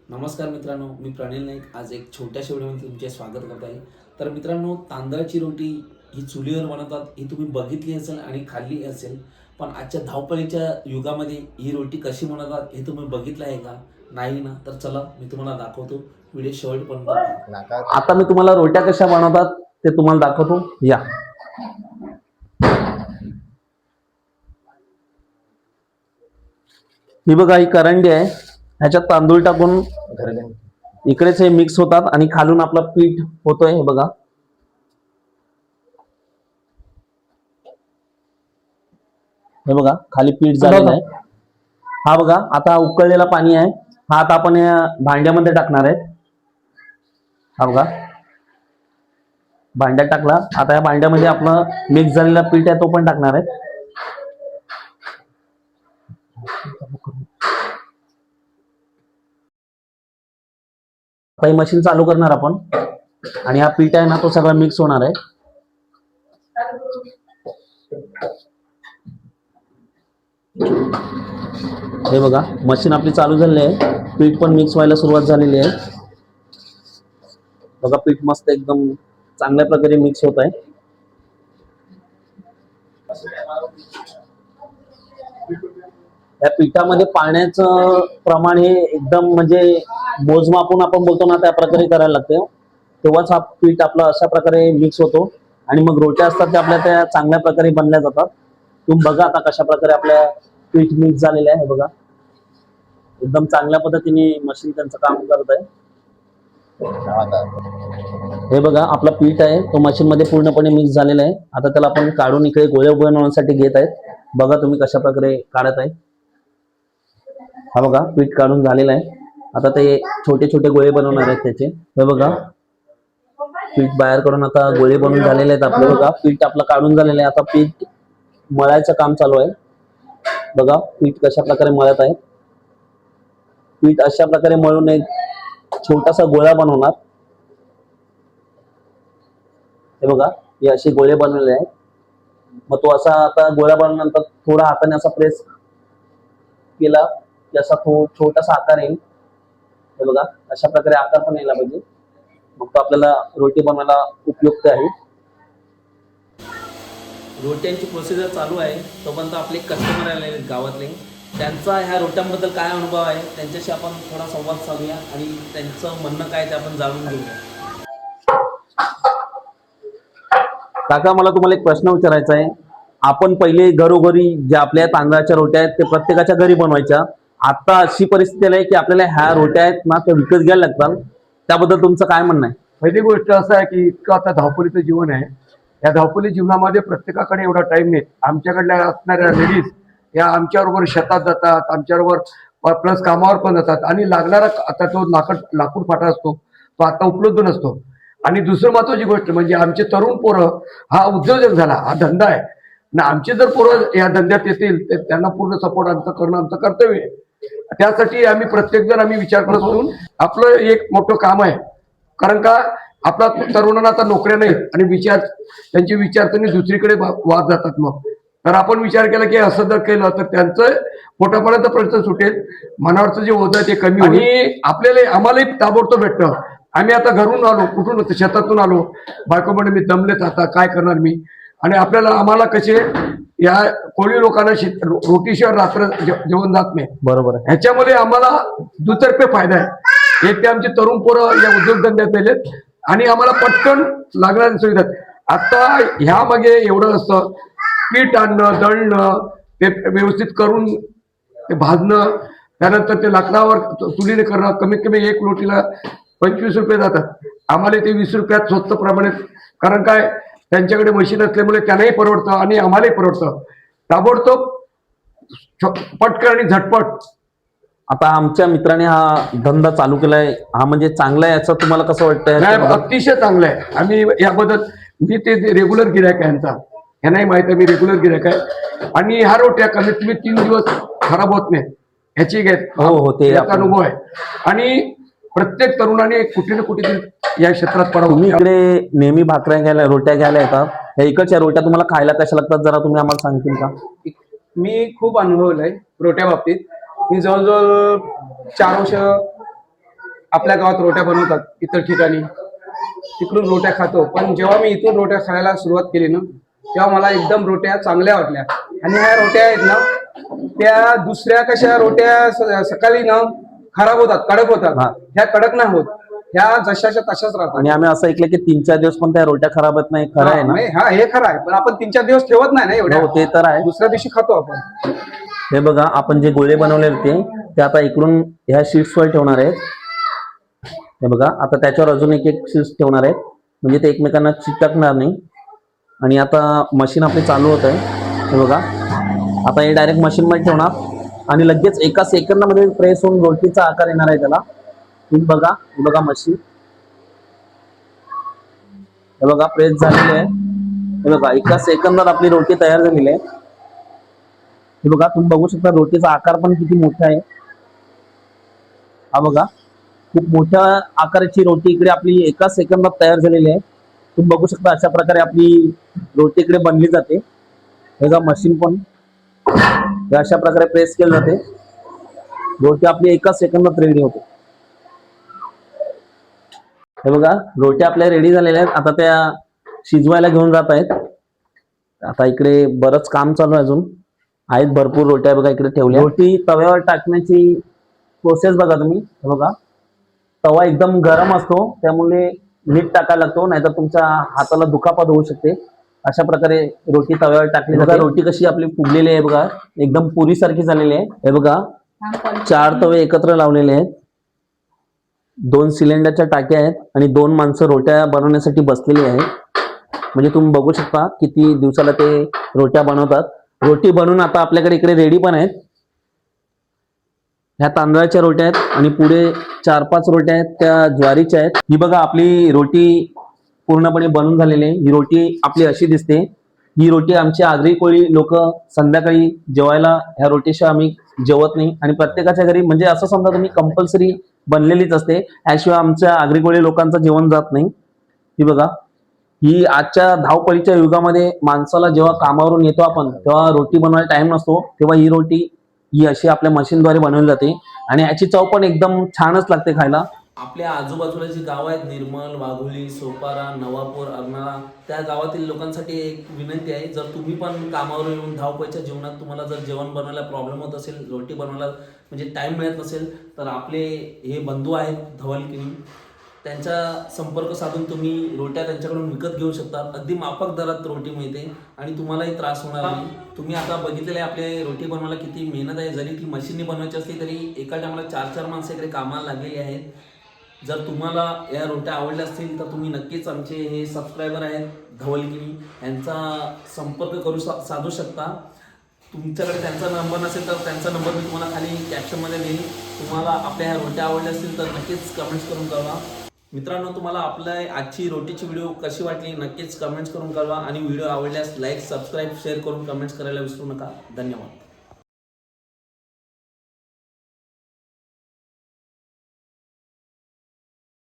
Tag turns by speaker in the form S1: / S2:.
S1: नमस्कार मित्रांनो, मी प्रणील नाईक आज एक छोट्याशा व्हिडिओमध्ये तुमचे स्वागत करत आहे. तर मित्रांनो, तांदळाची रोटी ही चुलीवर बनवतात ही तुम्ही बघितली असेल आणि खाल्ली असेल. पण आजच्या धावपळीच्या युगामध्ये ही रोटी कशी बनवतात हे तुम्ही बघितलं आहे का? नाही ना? तर चला मी तुम्हाला दाखवतो. व्हिडिओ शेवटपर्यंत पहा. आता मी तुम्हाला रोट्या कशा बनवतात ते तुम्हाला दाखवतो. या, ही बघा, ही करंडी आहे. ह्याच्यात तांदूळ टाकून इकडेच हे मिक्स होतात आणि खालून आपला पीठ होतोय. हे बघा, हे बघा खाली पीठ झालेलं आहे. हा बघा, आता उकळलेला पाणी आहे. हा आता आपण या भांड्यामध्ये टाकणार आहे. हा बघा, भांड्यात टाकला. आता या भांड्यामध्ये आपलं मिक्स झालेला पीठ आहे तो पण टाकणार आहे. आता ही मशीन चालू करणार आपण आणि हा पीठ आहे ना तो सगळा मिक्स होणार आहे. हे बघा, मशीन आपली चालू झालेली आहे. पीठ पण मिक्स व्हायला सुरुवात झालेली आहे. बघा, पीठ मस्त एकदम चांगल्या प्रकारे मिक्स होत आहे. या पिठामध्ये पाण्याचं प्रमाण हे एकदम म्हणजे मोजमापून आपण बोलतो ना त्या प्रकारे करायला लागते. तेव्हाच हा पीठ आपला अशा प्रकारे मिक्स होतो आणि मग रोट्या असतात त्या आपल्या त्या चांगल्या प्रकारे बनल्या जातात. तुम्ही बघा आता कशा प्रकारे आपल्या पीठ मिक्स झालेलं आहे. बघा, एकदम चांगल्या पद्धतीने मशीन त्यांचं काम करत आहे. हे बघा, आपला पीठ आहे तो मशीन मध्ये पूर्णपणे मिक्स झालेला आहे. आता त्याला आपण काढून इकडे गोळे बनवण्यासाठी घेत आहेत. बघा तुम्ही कशा प्रकारे काढत आहे. हा बघा, पीठ काढून झालेलं आहे. आता ते छोटे छोटे गोळे बनवणार आहेत त्याचे. हे बघा, पीठ बाहेर करून आता गोळे बनवून झालेले आहेत आपले. बघा, पीठ आपलं काढून झालेलं आहे. आता पीठ मळायचं काम चालू आहे. बघा, पीठ कशा प्रकारे मळत आहे. पीठ अशा प्रकारे मळून एक छोटासा गोळा बनवणार. हे बघा, हे असे गोळे बनवलेले आहेत. मग तो असा आता गोळा बनवल्यानंतर थोडा हाताने असा प्रेस केला की असा छोटासा आकार येईल. हे बघा, अशा प्रकारे आकार पण यायला पाहिजे. मग तो आपल्याला रोटी बनवायला उपयुक्त आहे. रोट्यांची प्रोसिजर चालू आहे. तोपर्यंत आपले कस्टमर आले गावातले, त्यांचा ह्या रोट्यांबद्दल काय अनुभव आहे त्यांच्याशी आपण थोडा संवाद साधूया आणि त्यांचं म्हणणं काय ते आपण जाणून घेऊया. काका, मला तुम्हाला एक प्रश्न विचारायचा आहे. आपण पहिले घरोघरी ज्या आपल्या तांदळाच्या रोट्या आहेत ते प्रत्येकाच्या घरी बनवायच्या. आता अशी परिस्थिती आहे की आपल्याला ह्या रोट्या आहेत ना त्या विकत घ्यायला लागतात. त्याबद्दल तुमचं काय म्हणणं आहे?
S2: पहिली गोष्ट असं आहे की इतकं आता धावपळीचं जीवन आहे. या धावपळी जीवनामध्ये प्रत्येकाकडे एवढा टाइम नाही. आमच्याकडल्या असणाऱ्या लेडीज या आमच्याबरोबर शेतात जातात, आमच्याबरोबर प्लस कामावर पण जातात आणि लागणारा आता तो लाकूड फाटा असतो तो आता उपलब्ध नसतो. आणि दुसरं महत्वाची गोष्ट म्हणजे आमचे तरुण पोरं हा उद्योजक झाला, हा धंदा आहे ना. आमचे जर पोरं या धंद्यात येतील तर त्यांना पूर्ण सपोर्ट आमचं करणं आमचं कर्तव्य आहे. त्यासाठी आम्ही प्रत्येक जण विचार करत असून आपलं एक मोठं काम आहे. कारण का आपला तरुणांना आता नोकऱ्या नाहीत आणि त्यांचे विचारसरणी दुसरीकडे वाद जातात. मग तर आपण विचार केला की असं जर केलं तर त्यांचं पोटापर्यंत प्रश्न सुटेल, मनावरचं जे ओझं आहे ते कमी होईल आणि आम्हालाही ताबडतोब भेटतं. आम्ही आता घरून आलो, कुठून शेतातून आलो, बायको म्हणे मी दमलेच, आता काय करणार मी. आणि आम्हाला कसे या कोळी लोकांना रोटीशिवाय रात्र जेवण जात नाही.
S1: बरोबर आहे.
S2: ह्याच्यामध्ये आम्हाला दुतर्फे फायदा आहे. एक ते आमचे तरुण पोरं या उद्योगधंद्यात गेलेत आणि आम्हाला पटकन लागणाऱ्या सुविधा. आता ह्या मागे एवढं असतं, पीठ आणणं, दळणं, ते व्यवस्थित करून ते भाजणं, त्यानंतर ते लाकडावर चुलीने करणं. कमीत कमी एक रोटीला 25 रुपये जातात. आम्हाला ते 20 रुपयात स्वस्त प्रमाणे, कारण काय त्यांच्याकडे मशीन असल्यामुळे त्यांनाही परवडतं आणि आम्हालाही परवडतं. ताबडतोब पटकन आणि झटपट.
S1: आता आमच्या मित्राने हा धंदा चालू केलाय, हा म्हणजे चांगला आहे याचं तुम्हाला कसं वाटतं?
S2: अतिशय चांगलं आहे. आम्ही याबद्दल मी ते रेग्युलर गिरायक आहे यांचा, ह्यांनाही माहिती आहे मी रेग्युलर गिरायक आहे. आणि ह्या रोट्या कमीत कमी 3 दिवस खराब होत नाही ह्याची
S1: ते
S2: अनुभव आहे. आणि प्रत्येक तरुणाने कुठे ना कुठे या क्षेत्रात पडावं.
S1: तुम्ही इकडे नेहमी भाकऱ्या घ्यायला, रोट्या घ्यायला येतात, ह्या इकडच्या रोट्या तुम्हाला खायला कशा लागतात जरा तुम्ही आम्हाला सांगतील का?
S3: मी खूप अनुभवलंय रोट्या बाबतीत. मी जवळजवळ 4 वर्ष आपल्या गावात रोट्या बनवतात इतर ठिकाणी, तिकडून रोट्या खातो. पण जेव्हा मी इथून रोट्या खायला सुरुवात केली ना, तेव्हा मला एकदम रोट्या चांगल्या वाटल्या. आणि ह्या रोट्या आहेत ना, त्या दुसऱ्या कशा रोट्या सकाळी ना खराब होतात, कडक होतात.
S1: हा.
S3: ह्या कडक नाही होत, ह्या जशाच्या तशाच राहतात.
S1: आणि आम्ही असं ऐकलं की 3-4 दिवस पण त्या रोट्या खराब होत नाही, खरं आहे ना?
S3: हा, हे खरं आहे. पण आपण 3-4 दिवस ठेवत नाही ना एवढ्या.
S1: हो, ते तर आहे.
S3: दुसऱ्या दिवशी खातो आपण.
S1: हे बघा, आपण जे गोळे बनवले होते ते आता इकडून ह्या शीट्सवर ठेवणार आहेत. हे बघा, आता त्याच्यावर अजून एक एक शीट्स ठेवणार आहेत, म्हणजे ते एकमेकांना चिटकणार नाही. आणि आता मशीन आपली चालू होत आहे. हे बघा, आता हे डायरेक्ट मशीनमध्ये ठेवणार आणि लगेच एका सेकंदामध्ये प्रेस होऊन रोटीचा आकार येणार आहे त्याला. तुम्ही बघा, हे बघा मशीन, हे बघा प्रेस झालेली आहे. हे बघा, एका सेकंदात आपली रोटी तयार झालेली आहे. हे बघा, तुम्ही बघू शकता रोटीचा आकार पण किती मोठा आहे. हा बघा, खूप मोठ्या आकाराची रोटी इकडे आपली एका सेकंदात तयार झालेली आहे. तुम्ही बघू शकता अशा प्रकारे आपली रोटी इकडे बनली जाते. हे बघा, मशीन पण अशा प्रकारे प्रेस केली जाते, रोटी आपली एका सेकंदात रेडी होते. हे बघा, रोट्या आपल्या रेडी झालेल्या आहेत. आता त्या शिजवायला घेऊन जात आहेत. आता इकडे बरंच काम चालू आहे, अजून आहेत भरपूर रोट्या बघा इकडे ठेवल्या. रोटी तव्यावर टाकण्याची प्रोसेस बघा तुम्ही. हे बघा, तवा एकदम गरम असतो, त्यामुळे मीठ टाकायला लागतो, नाहीतर तुमच्या हाताला दुखापत होऊ शकते. अशा प्रकारे रोटी तव्यावर टाकली जाते. रोटी कशी आपली फुगलेली आहे बघा, एकदम पुरी सारखी झालेली आहे. हे बघा, 4 तवे एकत्र लावलेले आहेत, 2 सिलेंडरच्या टाक्या आहेत आणि 2 माणसं रोट्या बनवण्यासाठी बसलेली आहेत. म्हणजे तुम्ही बघू शकता किती दिवसाला ते रोट्या बनवतात. रोटी बनवून आता आपल्याकडे इकडे रेडी पण आहेत. ह्या तांदळाच्या रोट्या आहेत आणि पुढे 4-5 रोट्या आहेत त्या ज्वारीच्या आहेत. ही बघा, आपली रोटी पूर्णपणे बनून झालेली आहे. ही रोटी आपली अशी दिसते. ही रोटी आमची आगरी कोळी लोक संध्याकाळी जेवायला ह्या रोटीशिवाय आम्ही जेवत नाही. आणि प्रत्येकाच्या घरी म्हणजे असं समजा तुम्ही कंपल्सरी बनलेलीच असते, याशिवाय आमच्या आगरी कोळी लोकांचं जेवण जात नाही. ही बघा, ही आजच्या धावपळीच्या युगामध्ये माणसाला जेव्हा कामावरून येतो आपण, तेव्हा रोटी बनवायला टाइम नसतो, तेव्हा ही रोटी ही अशी आपल्या मशीनद्वारे बनवली जाते आणि याची चव पण एकदम छानच लागते खायला. आपल्या आजूबाजूला जी गावं आहेत, निर्मल, वाघोली, सोपारा, नवापूर, अर्नाळा, त्या गावातील लोकांसाठी एक विनंती आहे, जर तुम्ही पण कामावर येऊन धावपळीच्या जीवनात तुम्हाला जर जेवण बनवायला प्रॉब्लेम होत असेल, रोटी बनवायला म्हणजे टाइम मिळत नसेल, तर आपले हे बंधू आहेत धवलगिरी, त्यांचा संपर्क साधून तुम्ही रोट्या त्यांच्याकडून विकत घेऊ शकता. अगदी माफक दरात रोटी मिळते आणि तुम्हालाही त्रास होणार नाही. तुम्ही आता बघितलेले आपले रोटी बनवायला किती मेहनत आहे. जरी ती मशीनने बनवायची असली तरी एका टायमाला 4-4 माणसं इकडे कामाला लागलेली आहेत. जर तुम्हाला या रोट्या आवडल्या असतील तर तुम्ही नक्कीच आमचे हे सबस्क्रायबर आहेत धवलगिरी, यांचा संपर्क करू साधू शकता. तुमच्याकडे त्यांचा नंबर नसेल तर त्यांचा नंबर मी तुम्हाला खाली कॅप्शनमध्ये देईन. तुम्हाला आपल्या ह्या रोट्या आवडल्या असतील तर नक्कीच कमेंट्स करून कळवा. मित्रांनो, तुम्हाला आपल्या आजची रोटीची व्हिडिओ कशी वाटली नक्कीच कमेंट्स करून कळवा आणि व्हिडिओ आवडल्यास लाईक, सबस्क्राईब, शेअर करून कमेंट्स करायला विसरू नका. धन्यवाद.